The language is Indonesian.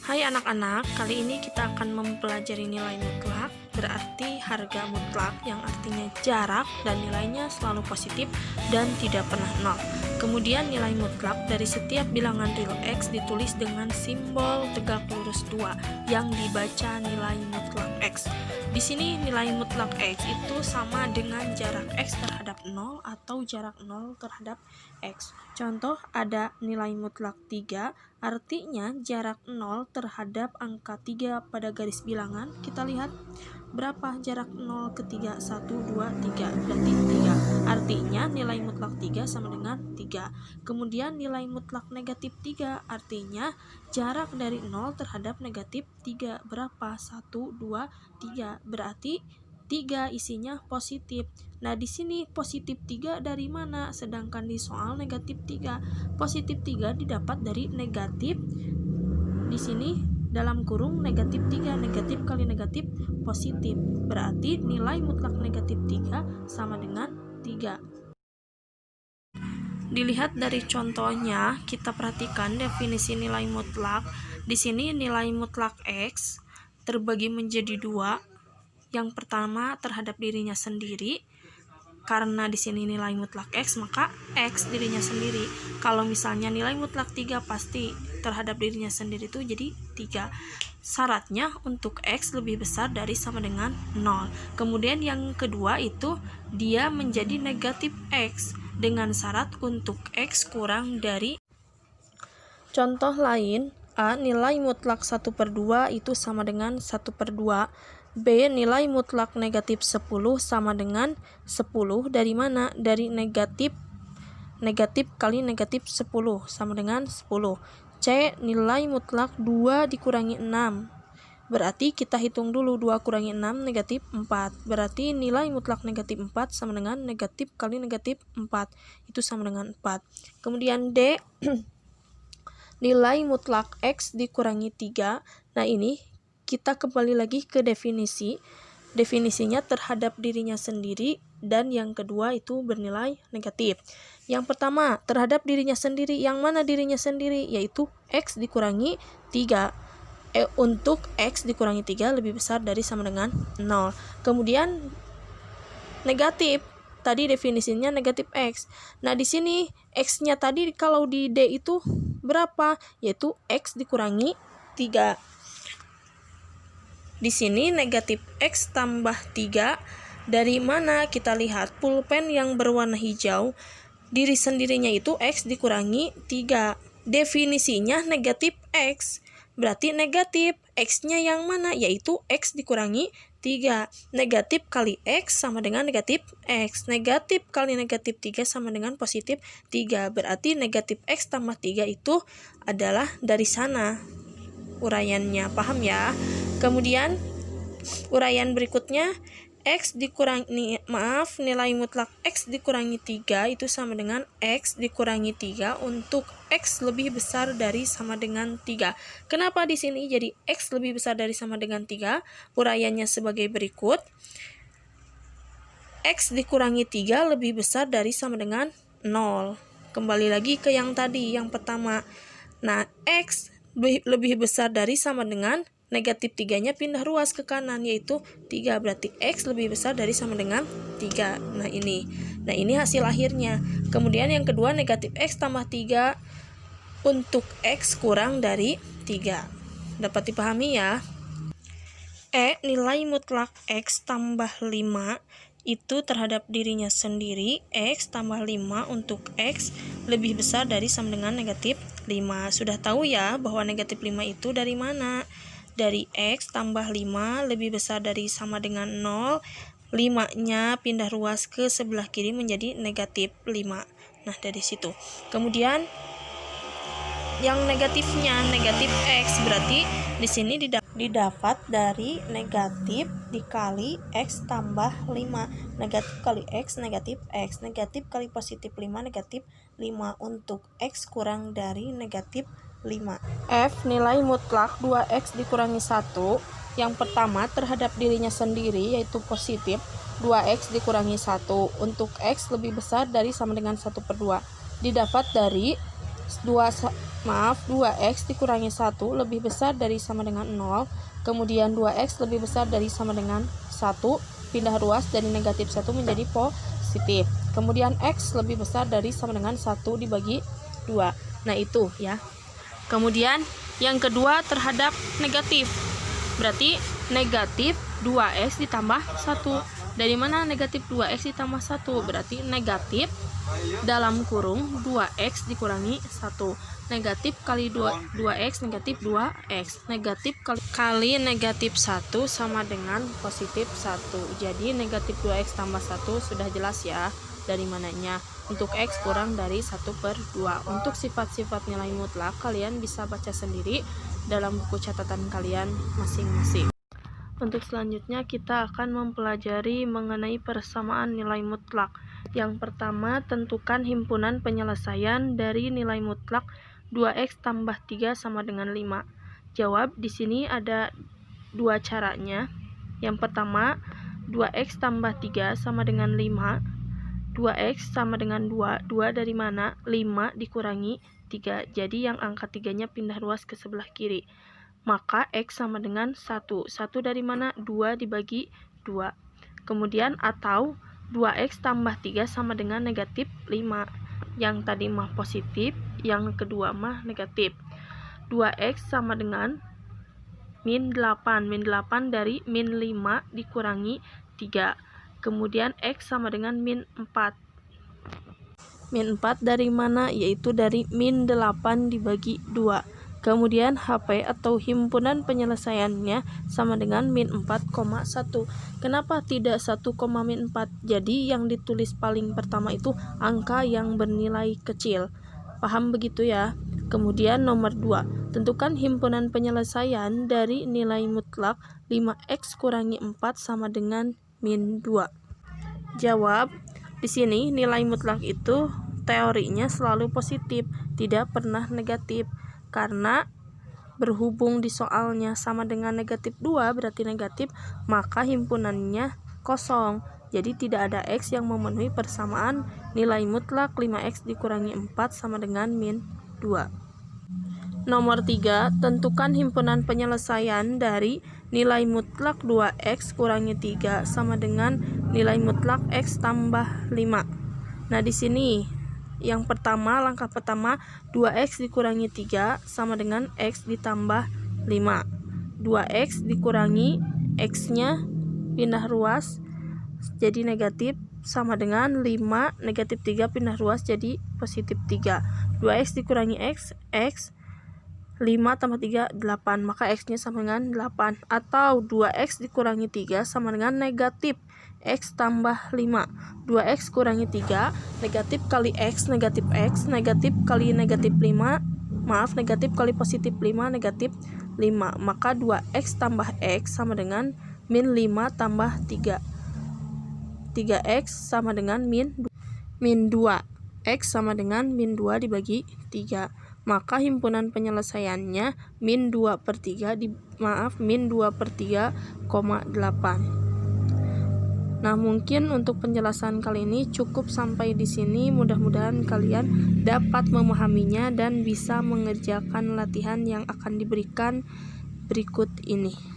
Hai anak-anak, kali ini kita akan mempelajari nilai mutlak, berarti harga mutlak yang artinya jarak dan nilainya selalu positif dan tidak pernah nol. Kemudian nilai mutlak dari setiap bilangan real X ditulis dengan simbol tegak lurus 2 yang dibaca nilai mutlak X. Di sini nilai mutlak X itu sama dengan jarak X terhadap 0 atau jarak 0 terhadap X. Contoh ada nilai mutlak 3, artinya jarak 0 terhadap angka 3 pada garis bilangan. Kita lihat berapa jarak 0 ke 3, 1, 2, 3, berarti 3. Artinya nilai mutlak 3 sama dengan 3. Kemudian nilai mutlak negatif 3, artinya jarak dari 0 terhadap negatif 3 berapa? 1, 2, 3, berarti 3 isinya positif. Nah, di sini positif 3 dari mana? Sedangkan di soal negatif 3. Positif 3 didapat dari negatif. Di sini dalam kurung negatif 3, negatif kali negatif positif. Berarti nilai mutlak negatif 3 sama dengan 3. Dilihat dari contohnya, kita perhatikan definisi nilai mutlak. Di sini nilai mutlak X terbagi menjadi 2. Yang pertama terhadap dirinya sendiri, karena di sini nilai mutlak X, maka X dirinya sendiri. Kalau misalnya nilai mutlak 3 pasti terhadap dirinya sendiri itu jadi 3. Syaratnya untuk X lebih besar dari sama dengan 0. Kemudian yang kedua itu dia menjadi negatif X dengan syarat untuk X kurang dari. Contoh lain, A. Nilai mutlak 1/2 itu sama dengan 1/2. B. Nilai mutlak negatif 10 sama dengan 10. Dari mana? Dari negatif kali negatif 10 sama dengan 10. C. Nilai mutlak 2 dikurangi 6. Berarti kita hitung dulu 2 kurangi 6 negatif 4. Berarti nilai mutlak negatif 4 sama dengan negatif kali negatif 4. Itu sama dengan 4. Kemudian D. Nilai mutlak X dikurangi 3. Nah, ini kita kembali lagi ke definisi. Definisinya terhadap dirinya sendiri, dan yang kedua itu bernilai negatif. Yang pertama terhadap dirinya sendiri. Yang mana dirinya sendiri? Yaitu X dikurangi 3. Untuk X dikurangi 3 lebih besar dari sama dengan 0. Kemudian negatif. Tadi definisinya negatif X. Nah, di sini X-nya tadi kalau di D itu berapa? Yaitu X dikurangi 3. Di sini negatif X tambah 3. Dari mana? Kita lihat pulpen yang berwarna hijau. Diri sendirinya itu X dikurangi 3. Definisinya negatif X. Berarti negatif. X-nya yang mana? Yaitu X dikurangi 3. Negatif kali X sama dengan negatif X. Negatif kali negatif 3 sama dengan positif 3. Berarti negatif X tambah 3 itu adalah dari sana uraiannya. Paham ya? Kemudian uraian berikutnya nilai mutlak X dikurangi 3 itu sama dengan X dikurangi 3 untuk X lebih besar dari sama dengan 3. Kenapa di sini jadi X lebih besar dari sama dengan 3? Uraiannya sebagai berikut. X dikurangi 3 lebih besar dari sama dengan 0. Kembali lagi ke yang tadi, yang pertama. Nah, X lebih besar dari sama dengan negatif 3-nya pindah ruas ke kanan, yaitu 3. Berarti X lebih besar dari sama dengan 3. Nah, ini hasil akhirnya. Kemudian yang kedua negatif X tambah 3 untuk X kurang dari 3. Dapat dipahami ya? E. Nilai mutlak X tambah 5 itu terhadap dirinya sendiri. X tambah 5 untuk X lebih besar dari sama dengan negatif 5. Sudah tahu ya bahwa negatif 5 itu dari mana? Dari X tambah 5 lebih besar dari sama dengan 0. 5-nya pindah ruas ke sebelah kiri menjadi negatif 5. Nah, dari situ. Kemudian yang negatifnya negatif X, berarti di sini didapat dari negatif dikali X tambah 5. Negatif kali X, negatif X. Negatif kali positif 5, negatif 5 untuk X kurang dari negatif 5. F. Nilai mutlak 2X dikurangi 1. Yang pertama terhadap dirinya sendiri, yaitu positif 2X dikurangi 1 untuk X lebih besar dari sama dengan 1/2. Didapat dari 2x dikurangi 1 lebih besar dari sama dengan 0. Kemudian 2x lebih besar dari sama dengan 1, pindah ruas dari negatif 1 menjadi positif. Kemudian x lebih besar dari sama dengan 1 dibagi 2. Nah itu ya. Kemudian yang kedua terhadap negatif. Berarti negatif 2x ditambah 1. Dari mana negatif 2x ditambah 1? Berarti negatif dalam kurung 2x dikurangi 1. Negatif kali 2x negatif 2x. Negatif kali negatif 1 sama dengan positif 1. Jadi negatif 2x tambah 1 sudah jelas ya dari mananya. Untuk x kurang dari 1/2. Untuk sifat-sifat nilai mutlak kalian bisa baca sendiri dalam buku catatan kalian masing-masing. Untuk selanjutnya kita akan mempelajari mengenai persamaan nilai mutlak. Yang pertama, tentukan himpunan penyelesaian dari nilai mutlak 2x tambah 3 sama dengan 5. Jawab, di sini ada dua caranya. Yang pertama, 2x tambah 3 sama dengan 5. 2x sama dengan 2. 2 dari mana? 5 dikurangi 3. Jadi yang angka 3-nya pindah ruas ke sebelah kiri. Maka x sama dengan 1. 1 dari mana? 2 dibagi 2. Kemudian atau 2x tambah 3 sama dengan negatif 5. Yang tadi mah positif, yang kedua mah negatif. 2x sama dengan min 8. Min 8 dari min 5 dikurangi 3. Kemudian x sama dengan min 4. Min 4 dari mana? Yaitu dari min 8 dibagi 2. Kemudian HP atau himpunan penyelesaiannya sama dengan min 4,1. Kenapa tidak 1, min 4? Jadi yang ditulis paling pertama itu angka yang bernilai kecil. Paham begitu ya? Kemudian nomor 2. Tentukan himpunan penyelesaian dari nilai mutlak 5x kurangi 4 sama dengan min 2. Jawab, di sini nilai mutlak itu teorinya selalu positif, tidak pernah negatif. Karena berhubung di soalnya sama dengan negatif 2 berarti negatif, maka himpunannya kosong. Jadi tidak ada x yang memenuhi persamaan nilai mutlak 5x dikurangi 4 sama dengan min 2. Nomor 3, tentukan himpunan penyelesaian dari nilai mutlak 2x kurangi 3 sama dengan nilai mutlak x tambah 5. Nah di sini yang pertama, langkah pertama, 2x dikurangi 3 sama dengan x ditambah 5. 2x dikurangi x-nya pindah ruas jadi negatif sama dengan 5, negatif 3 pindah ruas jadi positif 3. 2x dikurangi x, 5 tambah 3, 8. Maka x-nya sama dengan 8. Atau 2x dikurangi 3 sama dengan negatif x tambah 5. 2x kurangi 3, negatif kali x, negatif x, negatif kali negatif 5, negatif kali positif 5, negatif 5. Maka 2x tambah x sama dengan min 5 tambah 3. 3x sama dengan min 2. X sama dengan min 2 dibagi 3. Maka himpunan penyelesaiannya min 2/3 min 2/3,8. Nah, mungkin untuk penjelasan kali ini cukup sampai di sini. Mudah-mudahan kalian dapat memahaminya dan bisa mengerjakan latihan yang akan diberikan berikut ini.